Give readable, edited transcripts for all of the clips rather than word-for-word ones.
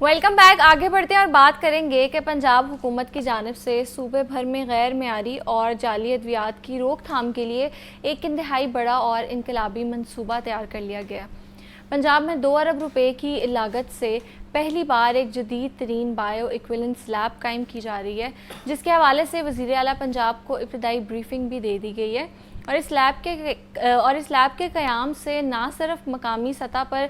Welcome back. آگے بڑھتے ہیں اور بات کریں گے کہ پنجاب حکومت کی جانب سے صوبے بھر میں غیر معیاری اور جعلی ادویات کی روک تھام کے لیے ایک انتہائی بڑا اور انقلابی منصوبہ تیار کر لیا گیا. پنجاب میں 2 ارب روپے کی لاگت سے پہلی بار ایک جدید ترین بائیو ایکویلنس لیب قائم کی جا رہی ہے، جس کے حوالے سے وزیر اعلیٰ پنجاب کو ابتدائی بریفنگ بھی دے دی گئی ہے. اور اس لیب کے قیام سے نہ صرف مقامی سطح پر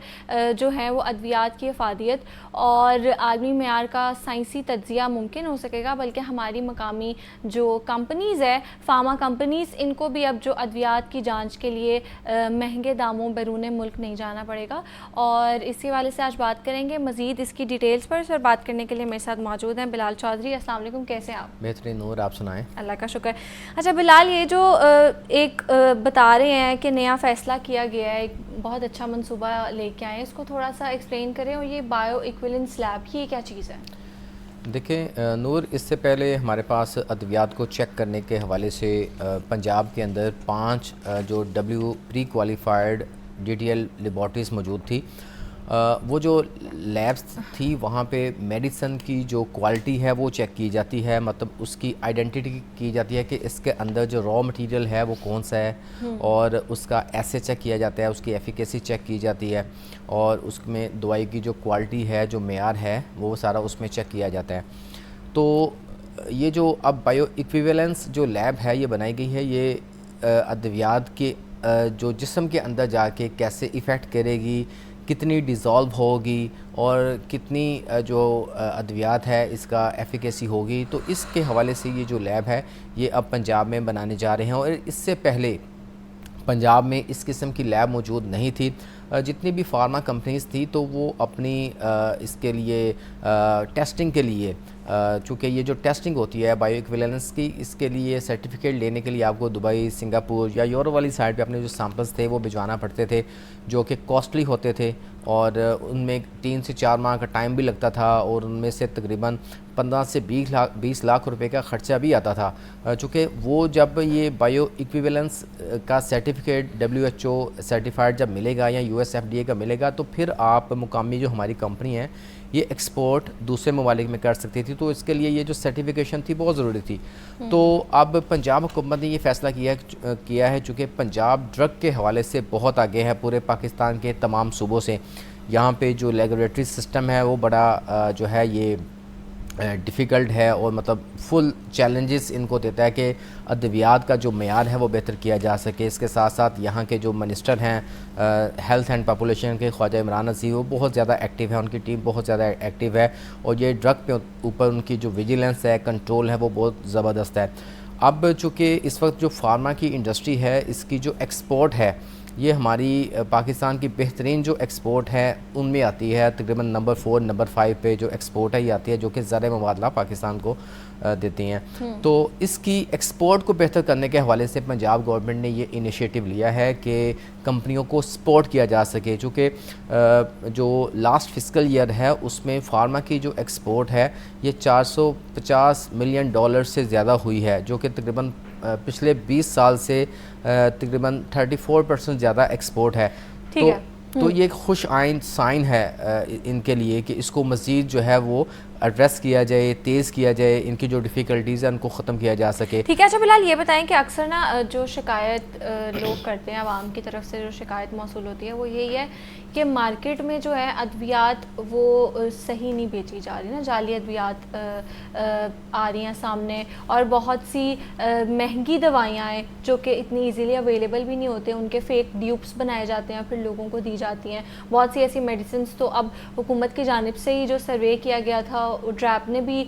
جو ہے وہ ادویات کی افادیت اور عالمی معیار کا سائنسی تجزیہ ممکن ہو سکے گا، بلکہ ہماری مقامی جو کمپنیز ہے، فارما کمپنیز، ان کو بھی اب جو ادویات کی جانچ کے لیے مہنگے داموں بیرون ملک نہیں جانا پڑے گا. اور اسی والے سے آج بات کریں گے مزید اس کی ڈیٹیلز پر. سر بات کرنے کے لیے میرے ساتھ موجود ہیں بلال چودھری. السلام علیکم، کیسے ہیں آپ؟ بہترین نور، آپ سنائیں. اللہ کا شکر. اچھا بلال، یہ جو ایک بتا رہے ہیں کہ نیا فیصلہ کیا گیا ہے، ایک بہت اچھا منصوبہ لے کے آئے ہیں، اس کو تھوڑا سا ایکسپلین کریں. اور یہ بائیو ایکویلنس لیب، یہ کیا چیز ہے؟ دیکھیں نور، اس سے پہلے ہمارے پاس ادویات کو چیک کرنے کے حوالے سے پنجاب کے اندر 5 جو pre qualified D T L laboratories موجود تھی. وہ جو لیبس تھی وہاں پہ میڈیسن کی جو کوالٹی ہے وہ چیک کی جاتی ہے، مطلب اس کی آئیڈینٹی کی جاتی ہے کہ اس کے اندر جو را مٹیریل ہے وہ کون سا ہے، اور اس کا ایسے چیک کیا جاتا ہے، اس کی ایفیکیسی چیک کی جاتی ہے، اور اس میں دوائی کی جو کوالٹی ہے، جو معیار ہے، وہ سارا اس میں چیک کیا جاتا ہے. تو یہ جو اب بائیو ایکویولنس جو لیب ہے یہ بنائی گئی ہے، یہ ادویات کے جو جسم کے اندر جا کے کیسے ایفیکٹ کرے گی، کتنی ڈیزالو ہوگی، اور کتنی جو ادویات ہے اس کا ایفیکیسی ہوگی. تو اس کے حوالے سے یہ جو لیب ہے یہ اب پنجاب میں بنانے جا رہے ہیں. اور اس سے پہلے پنجاب میں اس قسم کی لیب موجود نہیں تھی. جتنی بھی فارما کمپنیز تھی تو وہ اپنی اس کے لیے ٹیسٹنگ کے لیے، چونکہ یہ جو ٹیسٹنگ ہوتی ہے بائیو ایکویلنس کی، اس کے لیے سرٹیفکیٹ لینے کے لیے آپ کو دبئی، سنگاپور یا یورپ والی سائڈ پہ اپنے جو سیمپلز تھے وہ بھجوانا پڑتے تھے، جو کہ کاسٹلی ہوتے تھے، اور ان میں 3 سے 4 ماہ کا ٹائم بھی لگتا تھا، اور ان میں سے تقریباً 15 سے 20 لاکھ روپے کا خرچہ بھی آتا تھا. چونکہ وہ جب یہ بائیو ایکویولنس کا سرٹیفکیٹ WHO سرٹیفائڈ جب ملے گا یا USFDA کا ملے گا، تو پھر آپ مقامی جو ہماری کمپنی ہے یہ ایکسپورٹ دوسرے ممالک میں کر سکتی تھی. تو اس کے لیے یہ جو سرٹیفیکیشن تھی بہت ضروری تھی. تو اب پنجاب حکومت نے یہ فیصلہ کیا ہے چونکہ پنجاب ڈرگ کے حوالے سے بہت آگے ہے پورے پاکستان کے تمام صوبوں سے. یہاں پہ جو لیبارٹری سسٹم ہے وہ بڑا جو ہے یہ ڈیفیکلٹ ہے، اور مطلب فل چیلنجز ان کو دیتا ہے کہ ادویات کا جو معیار ہے وہ بہتر کیا جا سکے. اس کے ساتھ ساتھ یہاں کے جو منسٹر ہیں ہیلتھ اینڈ پاپولیشن کے، خواجہ عمران نذیر، وہ بہت زیادہ ایکٹیو ہے، ان کی ٹیم بہت زیادہ ایکٹیو ہے، اور یہ ڈرگ پہ اوپر ان کی جو ویجیلنس ہے، کنٹرول ہے، وہ بہت زبردست ہے. اب چونکہ اس وقت جو فارما کی انڈسٹری ہے، اس کی جو ایکسپورٹ ہے یہ ہماری پاکستان کی بہترین جو ایکسپورٹ ہے ان میں آتی ہے. تقریباً نمبر 4 نمبر 5 پہ جو ایکسپورٹ ہے یہ آتی ہے، جو کہ زر مبادلہ پاکستان کو دیتی ہیں. تو اس کی ایکسپورٹ کو بہتر کرنے کے حوالے سے پنجاب گورنمنٹ نے یہ انیشیٹو لیا ہے کہ کمپنیوں کو سپورٹ کیا جا سکے. چونکہ جو لاسٹ فسکل ایئر ہے اس میں فارما کی جو ایکسپورٹ ہے یہ $450 ملین سے زیادہ ہوئی ہے، جو کہ تقریباً پچھلے 20 سال سے تقریباً 34% زیادہ ایکسپورٹ ہے. تو یہ ایک خوش آئند سائن ہے ان کے لیے کہ اس کو مزید جو ہے وہ ایڈریس کیا جائے، تیز کیا جائے، ان کی جو ڈیفیکلٹیز ہیں ان کو ختم کیا جا سکے. ٹھیک ہے. اچھا بلال، یہ بتائیں کہ اکثر نا جو شکایت لوگ کرتے ہیں، عوام کی طرف سے جو شکایت موصول ہوتی ہے وہ یہی ہے کہ مارکیٹ میں جو ہے ادویات وہ صحیح نہیں بیچی جا رہی نا، جعلی ادویات آ رہی ہیں سامنے، اور بہت سی مہنگی دوائیاں ہیں جو کہ اتنی ایزیلی اویلیبل بھی نہیں ہوتے، ان کے فیک ڈیوپس بنائے جاتے ہیں، پھر لوگوں کو دی جاتی ہیں بہت سی ایسی میڈیسنس. تو اب حکومت کی جانب سے ہی جو سروے کیا گیا تھا، ڈریپ نے بھی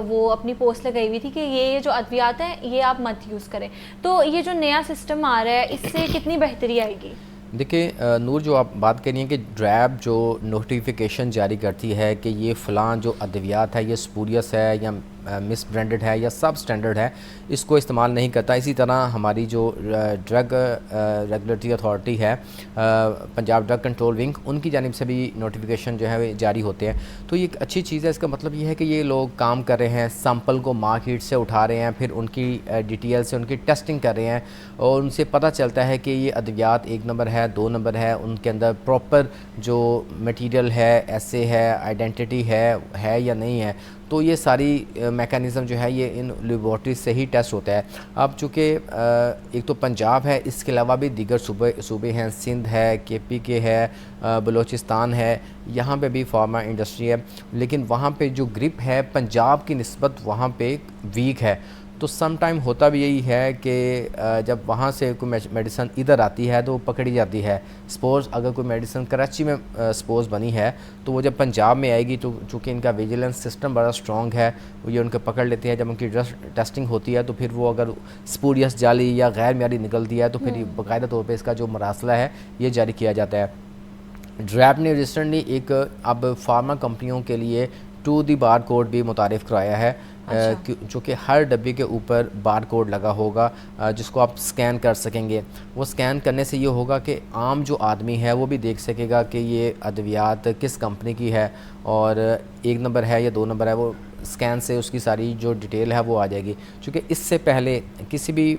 وہ اپنی پوسٹ لگائی ہوئی تھی کہ یہ جو ادویات ہیں یہ آپ مت یوز کریں. تو یہ جو نیا سسٹم آ رہا ہے اس سے کتنی بہتری آئے گی؟ دیکھیں نور، جو آپ بات کر رہی ہیں کہ ڈریب جو نوٹیفیکیشن جاری کرتی ہے کہ یہ فلاں جو ادویات ہے یہ سپوریس ہے یا مس برانڈڈ ہے یا سب اسٹینڈرڈ ہے اس کو استعمال نہیں کرتا. اسی طرح ہماری جو ڈرگ ریگولیٹری اتھارٹی ہے پنجاب ڈرگ کنٹرول ونگ, ان کی جانب سے بھی نوٹیفیکیشن جو ہے وہ جاری ہوتے ہیں. تو یہ ایک اچھی چیز ہے. اس کا مطلب یہ ہے کہ یہ لوگ کام کر رہے ہیں, سیمپل کو مارکیٹ سے اٹھا رہے ہیں, پھر ان کی ڈیٹیل سے ان کی ٹیسٹنگ کر رہے ہیں اور ان سے پتہ چلتا ہے کہ یہ ادویات 1 نمبر ہے 2 نمبر ہے, ان کے اندر پراپر جو مٹیریل ہے, ایسے ہے, آئیڈینٹی ہے یا نہیں ہے. تو یہ ساری میکانزم جو ہے یہ ان لیبارٹریز سے ہی ٹیسٹ ہوتا ہے. اب چونکہ ایک تو پنجاب ہے, اس کے علاوہ بھی دیگر صوبے ہیں, سندھ ہے, KPK ہے, بلوچستان ہے, یہاں پہ بھی فارما انڈسٹری ہے, لیکن وہاں پہ جو گرپ ہے پنجاب کی نسبت وہاں پہ ویک ہے. تو سم ٹائم ہوتا بھی یہی ہے کہ جب وہاں سے کوئی میڈیسن ادھر آتی ہے تو وہ پکڑی جاتی ہے. سپوز اگر کوئی میڈیسن کراچی میں سپوز بنی ہے تو وہ جب پنجاب میں آئے گی تو چونکہ ان کا ویجیلنس سسٹم بڑا اسٹرانگ ہے, وہ یہ ان کو پکڑ لیتے ہیں. جب ان کی ٹیسٹنگ ہوتی ہے تو پھر وہ اگر سپوریس جعلی یا غیر معیاری نکلتی ہے تو پھر باقاعدہ طور پہ اس کا جو مراسلہ ہے یہ جاری کیا جاتا ہے. ڈریپ نے ریسنٹلی ایک اب فارما کمپنیوں کے لیے ٹو دی بار کوڈ بھی متعارف کرایا ہے, جو کہ ہر ڈبے کے اوپر بار کوڈ لگا ہوگا جس کو آپ سکین کر سکیں گے. وہ سکین کرنے سے یہ ہوگا کہ عام جو آدمی ہے وہ بھی دیکھ سکے گا کہ یہ ادویات کس کمپنی کی ہے اور 1 نمبر ہے یا 2 نمبر ہے. وہ سکین سے اس کی ساری جو ڈیٹیل ہے وہ آ جائے گی, چونکہ اس سے پہلے کسی بھی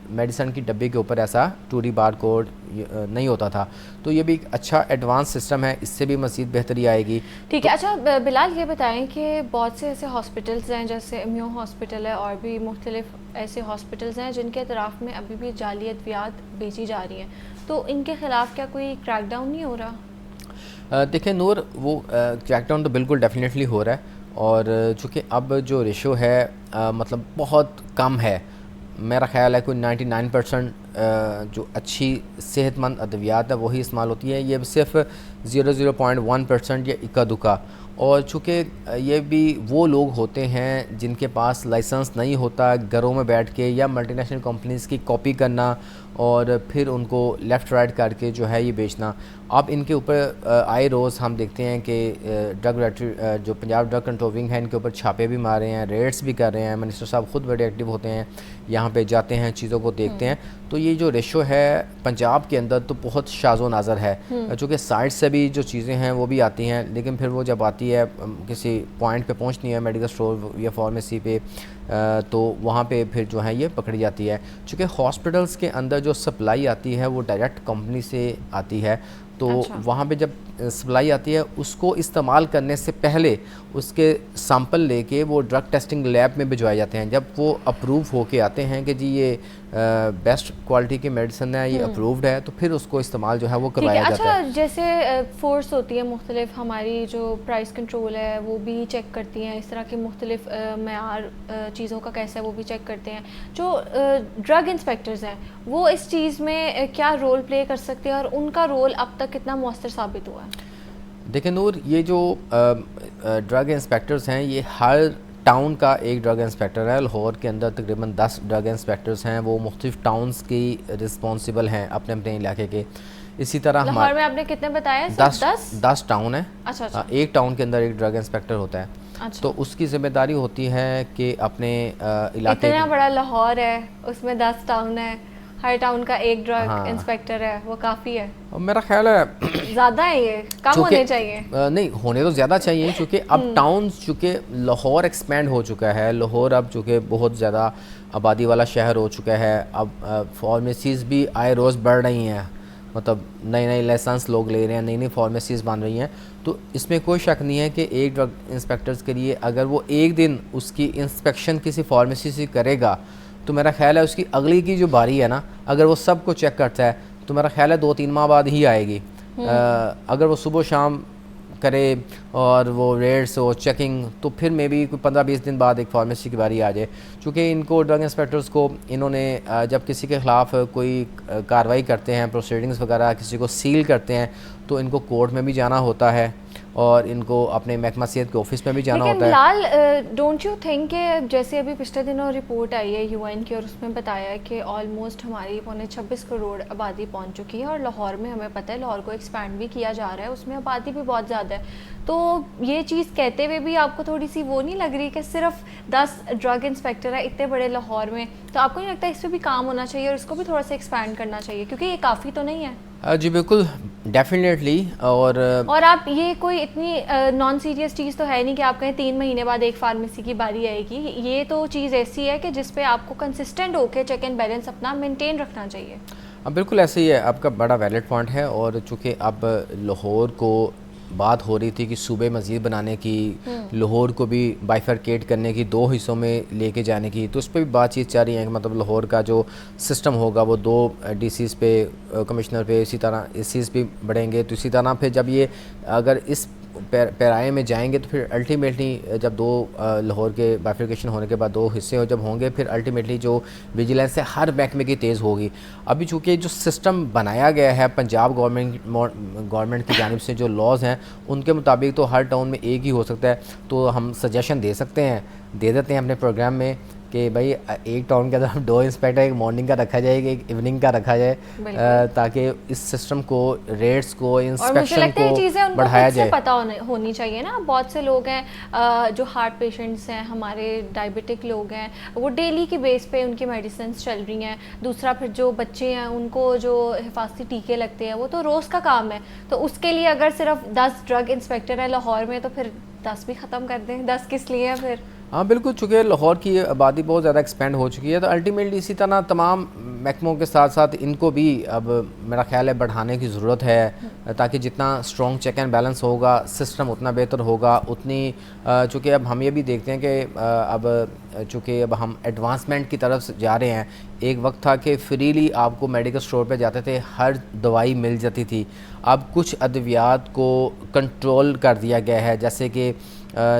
میڈیسن کی ڈبے کے اوپر ایسا 2D بار کوڈ نہیں ہوتا تھا. تو یہ بھی ایک اچھا ایڈوانس سسٹم ہے, اس سے بھی مزید بہتری آئے گی. ٹھیک ہے. اچھا بلال یہ بتائیں کہ بہت سے ایسے ہاسپٹلز ہیں جیسے امیو ہاسپٹل ہے اور بھی مختلف ایسے ہاسپٹلز ہیں جن کے اطراف میں ابھی بھی جعلی ادویات بیچی جا رہی ہیں, تو ان کے خلاف کیا کوئی کریک ڈاؤن نہیں ہو رہا؟ دیکھیں نور, وہ کریک ڈاؤن تو بالکل ڈیفینیٹلی ہو رہا ہے, اور چونکہ اب جو ریشو ہے مطلب بہت کم ہے. میرا خیال ہے کوئی 99% جو اچھی صحت مند ادویات ہے وہی استعمال ہوتی ہے. یہ صرف 0.1% یا اکا دکا, اور چونکہ یہ بھی وہ لوگ ہوتے ہیں جن کے پاس لائسنس نہیں ہوتا, گھروں میں بیٹھ کے یا ملٹی نیشنل کمپنیز کی کاپی کرنا اور پھر ان کو لیفٹ رائٹ کر کے جو ہے یہ بیچنا. اب ان کے اوپر آئے روز ہم دیکھتے ہیں کہ جو پنجاب ڈرگ کنٹرول ونگ ہے ان کے اوپر چھاپے بھی مار رہے ہیں, ریڈس بھی کر رہے ہیں. منسٹر صاحب خود بڑے ایکٹیو ہوتے ہیں, یہاں پہ جاتے ہیں, چیزوں کو دیکھتے ہیں. تو یہ جو ریشو ہے پنجاب کے اندر تو بہت شاذ و نادر ہے, چونکہ سائڈ سے بھی جو چیزیں ہیں وہ بھی آتی ہیں, لیکن پھر وہ جب آتی ہے کسی پوائنٹ پہ پہنچتی ہے میڈیکل اسٹور یا فارمیسی پہ تو وہاں پہ پھر جو ہے یہ پکڑی جاتی ہے. چونکہ ہاسپٹلس کے اندر جو سپلائی آتی ہے وہ ڈائریکٹ کمپنی سے آتی ہے, تو وہاں پہ جب سپلائی آتی ہے اس کو استعمال کرنے سے پہلے اس کے سیمپل لے کے وہ ڈرگ ٹیسٹنگ لیب میں بھجوائے جاتے ہیں. جب وہ اپروو ہو کے آتے ہیں کہ جی یہ بیسٹ کوالٹی کی میڈیسن ہے, یہ اپرووڈ ہے, تو پھر اس کو استعمال جو ہے وہ کروایا جاتا ہے. اچھا جیسے فورس ہوتی ہے مختلف, ہماری جو پرائس کنٹرول ہے وہ بھی چیک کرتی ہیں, اس طرح کے مختلف معیار چیزوں کا کیسا ہے وہ بھی چیک کرتے ہیں. جو ڈرگ انسپیکٹرز ہیں وہ اس چیز میں کیا رول پلے کر سکتے ہیں اور ان کا رول اب تک کتنا مؤثر ثابت ہوا ہے؟ دیکھیں نور, یہ جو ڈرگ انسپیکٹرز ہیں یہ ہر ٹاؤن کا ایک ڈرگ انسپیکٹر ہے. لاہور کے اندر تقریباً 10 ڈرگ انسپیکٹرز ہیں, وہ مختلف ٹاؤنز کی رسپانسیبل ہیں اپنے اپنے علاقے کے. اسی طرح لاہور میں آپ نے کتنے بتایا؟ 10 ٹاؤن ہیں. اچھا ایک ٹاؤن کے اندر ایک ڈرگ انسپیکٹر ہوتا ہے, تو اس کی ذمہ داری ہوتی ہے کہ اپنے علاقے, اتنا بڑا لاہور ہے اس میں 10 ٹاؤن ہے, ہر ٹاؤن کا ایک ڈرگ انسپیکٹر ہے, وہ کافی ہے. میرا خیال ہے زیادہ ہے, یہ کم ہونے چاہیے. نہیں, ہونے تو زیادہ چاہیے, چونکہ اب ٹاؤنز چونکہ لاہور ایکسپینڈ ہو چکا ہے. لاہور اب چونکہ بہت زیادہ آبادی والا شہر ہو چکا ہے, اب فارمیسیز بھی آئے روز بڑھ رہی ہیں, مطلب نئے لائسنس لوگ لے رہے ہیں, نئی فارمیسیز بن رہی ہیں. تو اس میں کوئی شک نہیں ہے کہ ایک ڈرگ انسپیکٹرز کے لیے اگر وہ ایک دن اس کی انسپیکشن کسی فارمیسی سے کرے گا تو میرا خیال ہے اس کی اگلی کی جو باری ہے نا, اگر وہ سب کو چیک کرتا ہے تو میرا خیال ہے 2-3 ماہ بعد ہی آئے گی. اگر وہ صبح شام کرے اور وہ ریڈس ہو چیکنگ تو پھر میں بھی کوئی 15-20 دن بعد ایک فارمیسی کی باری آ جائے. چونکہ ان کو ڈرگ انسپیکٹرز کو انہوں نے جب کسی کے خلاف کوئی کارروائی کرتے ہیں, پروسیڈنگز وغیرہ کسی کو سیل کرتے ہیں, تو ان کو کورٹ میں بھی جانا ہوتا ہے, اور ان کو اپنے محکمہ صحت کے آفس میں بھی جانا لیکن ہوتا ہے. بلال ڈونٹ یو تھنک کہ جیسے ابھی پچھلے دنوں رپورٹ آئی ہے یو این کی اور اس میں بتایا ہے کہ آلموسٹ ہماری 26 کروڑ آبادی پہنچ چکی ہے اور لاہور میں ہمیں پتہ ہے لاہور کو ایکسپینڈ بھی کیا جا رہا ہے, اس میں آبادی بھی بہت زیادہ ہے, تو یہ چیز کہتے ہوئے بھی آپ کو تھوڑی سی وہ نہیں لگ رہی کہ صرف 10 ڈرگ انسپیکٹر ہیں اتنے بڑے لاہور میں, تو آپ کو نہیں لگتا اس پہ بھی کام ہونا چاہیے اور اس کو بھی تھوڑا سا ایکسپینڈ کرنا چاہیے کیونکہ یہ کافی تو نہیں ہے؟ جی بالکل ڈیفینیٹلی. اور آپ یہ کوئی اتنی نان سیریس چیز تو ہے نہیں کہ آپ کہیں 3 مہینے بعد ایک فارمیسی کی باری آئے گی, یہ تو چیز ایسی ہے کہ جس پہ آپ کو کنسسٹنٹ ہو کے چیک اینڈ بیلنس اپنا مینٹین رکھنا چاہیے. بالکل ایسے ہی ہے, آپ کا بڑا ویلڈ پوائنٹ ہے. اور چونکہ اب لاہور کو بات ہو رہی تھی کہ صوبے مزید بنانے کی, لاہور کو بھی بائیفرکیٹ کرنے کی, 2 حصوں میں لے کے جانے کی, تو اس پہ بھی بات چیت چل رہی ہے کہ مطلب لاہور کا جو سسٹم ہوگا وہ 2 ڈی سیز پہ, کمشنر پہ, اسی طرح اے سیز بھی بڑھیں گے. تو اسی طرح پھر جب یہ اگر اس پیرائے میں جائیں گے تو پھر الٹیمیٹلی جب 2 لاہور کے بائیفرکیشن ہونے کے بعد 2 حصے جب ہوں گے, پھر الٹیمیٹلی جو ویجیلنس ہے ہر محکمے کی تیز ہوگی. ابھی چونکہ جو سسٹم بنایا گیا ہے پنجاب گورنمنٹ کی جانب سے, جو لاز ہیں ان کے مطابق تو ہر ٹاؤن میں ایک ہی ہو سکتا ہے. تو ہم سجیشن دے سکتے ہیں, دے دیتے ہیں اپنے پروگرام میں کہ بھائی ایک ٹاؤن کے اندر ہم 2 انسپیکٹر, ایک مارننگ کا رکھا جائے گا, ایک ایوننگ کا رکھا جائے, تاکہ اس سسٹم کو, ریٹس کو, انسپیکشن کو بڑھایا جائے. پتہ ہونی چاہیے نا, بہت سے لوگ ہیں جو ہارٹ پیشنٹس ہیں, ہمارے ڈائبٹک لوگ ہیں, وہ ڈیلی کی بیس پہ ان کی میڈیسنس چل رہی ہیں. دوسرا پھر جو بچے ہیں ان کو جو حفاظتی ٹیکے لگتے ہیں وہ تو روز کا کام ہے. تو اس کے لیے اگر صرف 10 ڈرگ انسپیکٹر ہیں لاہور میں تو پھر 10 بھی ختم کر دیں, 10 کس لیے ہیں پھر؟ ہاں بالکل, چونکہ لاہور کی آبادی بہت زیادہ ایکسپینڈ ہو چکی ہے, تو الٹیمیٹلی اسی طرح تمام محکموں کے ساتھ ساتھ ان کو بھی اب میرا خیال ہے بڑھانے کی ضرورت ہے, تاکہ جتنا اسٹرانگ چیک اینڈ بیلنس ہوگا سسٹم اتنا بہتر ہوگا. اتنی چونکہ اب ہم یہ بھی دیکھتے ہیں کہ اب چونکہ اب ہم ایڈوانسمنٹ کی طرف جا رہے ہیں. ایک وقت تھا کہ فریلی آپ کو میڈیکل اسٹور پہ جاتے تھے, ہر دوائی مل جاتی تھی. اب کچھ ادویات کو کنٹرول کر دیا گیا ہے, جیسے کہ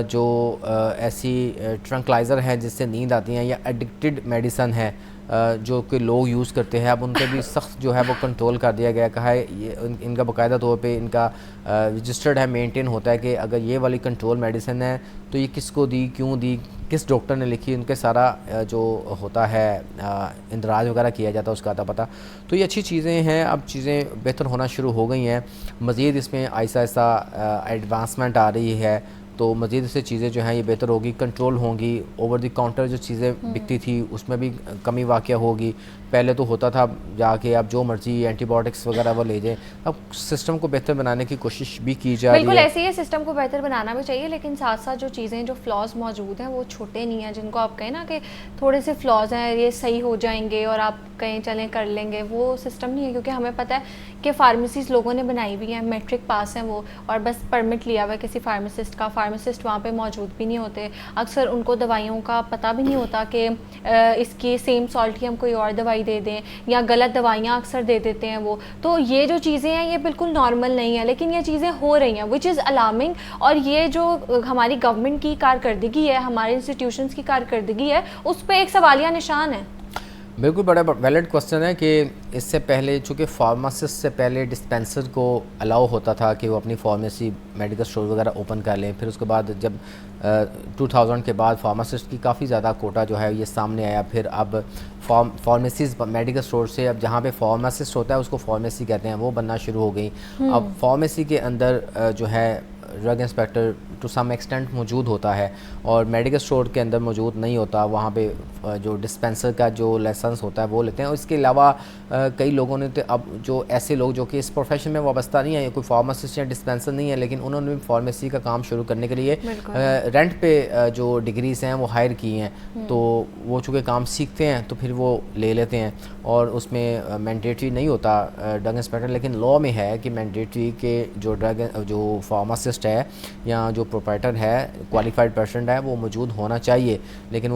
جو ایسی ٹرنکلائزر ہیں جس سے نیند آتی ہیں, یا ایڈکٹڈ میڈیسن ہے جو کہ لوگ یوز کرتے ہیں, اب ان پہ بھی سخت جو ہے وہ کنٹرول کر دیا گیا. کہا ہے یہ ان کا باقاعدہ طور پہ ان کا رجسٹرڈ ہے, مینٹین ہوتا ہے کہ اگر یہ والی کنٹرول میڈیسن ہے تو یہ کس کو دی, کیوں دی, کس ڈاکٹر نے لکھی, ان کے سارا جو ہوتا ہے اندراج وغیرہ کیا جاتا ہے اس کا آتا پتہ. تو یہ اچھی چیزیں ہیں, اب چیزیں بہتر ہونا شروع ہو گئی ہیں. مزید اس میں آہستہ آہستہ ایڈوانسمنٹ آ رہی ہے, تو مزید سے چیزیں جو ہیں یہ بہتر ہوگی, کنٹرول ہوں گی. اوور دی کاؤنٹر جو چیزیں بکتی تھی اس میں بھی کمی واقع ہوگی. پہلے تو ہوتا تھا جا کے اب جو مرضی اینٹی بایوٹکس وغیرہ وہ لے جائیں. اب سسٹم کو بہتر بنانے کی کوشش بھی کی جا رہی ہے. بالکل ایسے ہی سسٹم کو بہتر بنانا بھی چاہیے, لیکن ساتھ ساتھ جو چیزیں, جو فلاز موجود ہیں وہ چھوٹے نہیں ہیں, جن کو آپ کہیں نا کہ تھوڑے سے فلاز ہیں یہ صحیح ہو جائیں گے اور آپ کہیں چلیں کر لیں گے, وہ سسٹم نہیں ہے. کیونکہ ہمیں پتہ ہے کہ فارمیسیز لوگوں نے بنائی ہوئی ہیں, میٹرک پاس ہیں وہ, اور بس پرمٹ لیا ہوا ہے کسی فارماسسٹ کا. فارماسسٹ وہاں پہ موجود بھی نہیں ہوتے, اکثر ان کو دوائیوں کا پتہ بھی نہیں ہوتا کہ اس کی سیم سالٹ کی ہم کوئی اور دوائی دے دیں, یا غلط دوائیاں اکثر دے دیتے ہیں وہ. تو یہ جو چیزیں ہیں یہ بالکل نارمل نہیں ہیں, لیکن یہ چیزیں ہو رہی ہیں وچ از الارمنگ. اور یہ جو ہماری گورنمنٹ کی کارکردگی ہے, ہمارے انسٹیٹیوشنس کی کارکردگی ہے, اس پہ ایک سوالیہ نشان ہے. بالکل بڑا ویلڈ کوسچن ہے کہ اس سے پہلے چونکہ فارماسسٹ سے پہلے ڈسپینسر کو الاؤ ہوتا تھا کہ وہ اپنی فارمیسی میڈیکل اسٹور وغیرہ اوپن کر لیں. پھر اس کے بعد جب 2000 کے بعد فارماسسٹ کی کافی زیادہ کوٹا جو ہے یہ سامنے آیا. پھر اب فارمیسیز میڈیکل اسٹور سے اب جہاں پہ فارماسسٹ ہوتا ہے اس کو فارمیسی کہتے ہیں, وہ بننا شروع ہو گئی. اب فارمیسی کے اندر جو ہے drug inspector to some extent موجود ہوتا ہے, اور میڈیکل اسٹور کے اندر موجود نہیں ہوتا. وہاں پہ جو ڈسپینسر کا جو لائسنس ہوتا ہے وہ لیتے ہیں. اس کے علاوہ کئی لوگوں نے تو اب جو ایسے لوگ جو کہ اس پروفیشن میں وابستہ نہیں ہیں, کوئی فارماسسٹ یا ڈسپینسر نہیں ہے, لیکن انہوں نے فارمیسی کا کام شروع کرنے کے لیے رینٹ پہ جو ڈگریز ہیں وہ ہائر کی ہیں. تو وہ چونکہ کام سیکھتے ہیں تو پھر وہ لے لیتے ہیں, اور اس میں مینڈیٹری نہیں ہوتا ڈرگ انسپیکٹر, لیکن لا میں ہے کہ مینڈیٹری کے جو فارماسسٹ ہے یا جو پروپرائٹر ہے, کوالیفائڈ پرسن ہے, وہ موجود ہونا چاہیے. لیکن